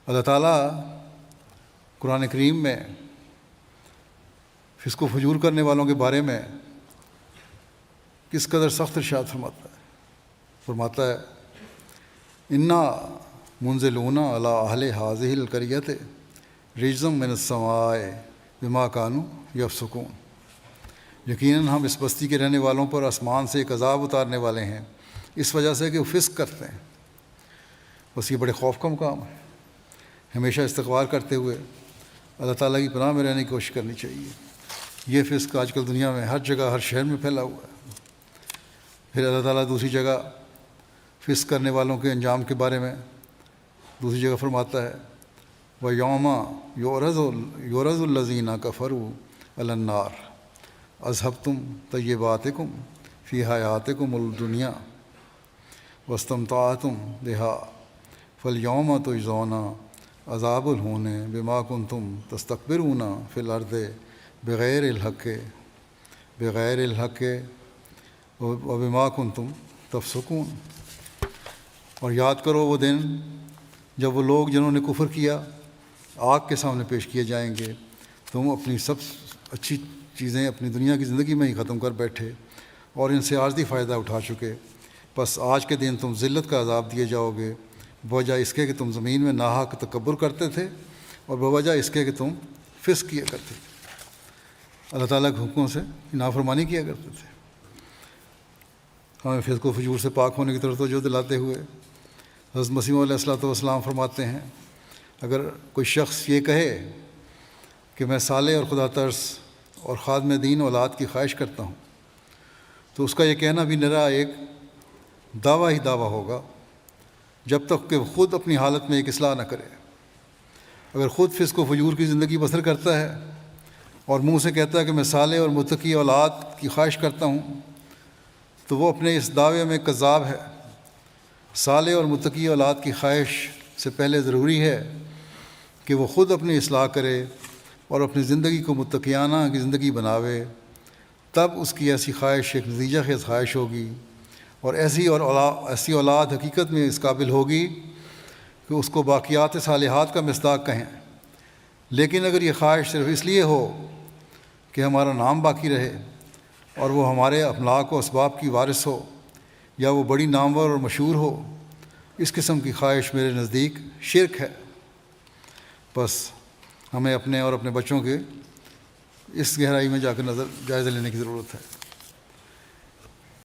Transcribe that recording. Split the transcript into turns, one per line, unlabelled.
اللہ تعالیٰ قرآن کریم میں فسق و فجور کرنے والوں کے بارے میں کس قدر سخت ارشاد فرماتا ہے انا منزلون علی اہل ہذہ القریۃ رجزا من السماء بما کانوا یفسقون، یقیناً ہم اس بستی کے رہنے والوں پر آسمان سے ایک عذاب اتارنے والے ہیں اس وجہ سے کہ وہ فسق کرتے ہیں۔ بس یہ بڑے خوف کا مقام ہے۔ ہمیشہ استغفار کرتے ہوئے اللہ تعالیٰ کی پناہ میں رہنے کی کوشش کرنی چاہیے۔ یہ فسق آج کل دنیا میں ہر جگہ ہر شہر میں پھیلا ہوا ہے۔ پھر اللہ تعالیٰ دوسری جگہ فسق کرنے والوں کے انجام کے بارے میں دوسری جگہ فرماتا ہے وَيَوْمَ يُعْرَضُ الَّذِينَ كَفَرُوا عَلَى النَّارِ أَذْهَبْتُمْ طَيِّبَاتِكُمْ فِي حَيَاتِكُمُ الدُّنْيَا وَاسْتَمْتَعْتُمْ بِهَا فَالْيَوْمَ تُجْزَوْنَ عَذَابَ الْهُونِ بِمَا كُنْتُمْ تَسْتَكْبِرُونَ فِي الْأَرْضِ بِغَيْرِ الْحَقِّ وَبِمَا كُنْتُمْ تَفْسُقُونَ۔ اور یاد کرو وہ دن جب وہ لوگ جنہوں نے کفر کیا آگ کے سامنے پیش کیے جائیں گے۔ تم اپنی سب اچھی چیزیں اپنی دنیا کی زندگی میں ہی ختم کر بیٹھے اور ان سے عارضی فائدہ اٹھا چکے، بس آج کے دن تم ذلت کا عذاب دیے جاؤ گے بوجہ اس کے کہ تم زمین میں ناحق تکبر کرتے تھے اور بوجہ اس کے کہ تم فسق کیا کرتے تھے، اللہ تعالیٰ کے حکموں سے نافرمانی کیا کرتے تھے۔ ہمیں فسق و فجور سے پاک ہونے کی طرف توجہ دلاتے ہوئے حضرت مسیح علیہ الصلوۃ والسلام فرماتے ہیں اگر کوئی شخص یہ کہے کہ میں صالح اور خدا ترس اور خادم دین اولاد کی خواہش کرتا ہوں تو اس کا یہ کہنا بھی نرا ایک دعویٰ ہی دعویٰ ہوگا جب تک کہ وہ خود اپنی حالت میں ایک اصلاح نہ کرے۔ اگر خود فسق و فجور کی زندگی بسر کرتا ہے اور منہ سے کہتا ہے کہ میں صالح اور متقی اولاد کی خواہش کرتا ہوں تو وہ اپنے اس دعوے میں کذاب ہے۔ صالح اور متقی اولاد کی خواہش سے پہلے ضروری ہے کہ وہ خود اپنی اصلاح کرے اور اپنی زندگی کو متقیانہ کی زندگی بناوے، تب اس کی ایسی خواہش ایک نتیجہ خیز خواہش ہوگی اور ایسی اولاد حقیقت میں اس قابل ہوگی کہ اس کو باقیات صالحات کا مصداق کہیں۔ لیکن اگر یہ خواہش صرف اس لیے ہو کہ ہمارا نام باقی رہے اور وہ ہمارے املاک و اسباب کی وارث ہو یا وہ بڑی نامور اور مشہور ہو، اس قسم کی خواہش میرے نزدیک شرک ہے۔ بس ہمیں اپنے اور اپنے بچوں کے اس گہرائی میں جا کر جائزہ لینے کی ضرورت ہے۔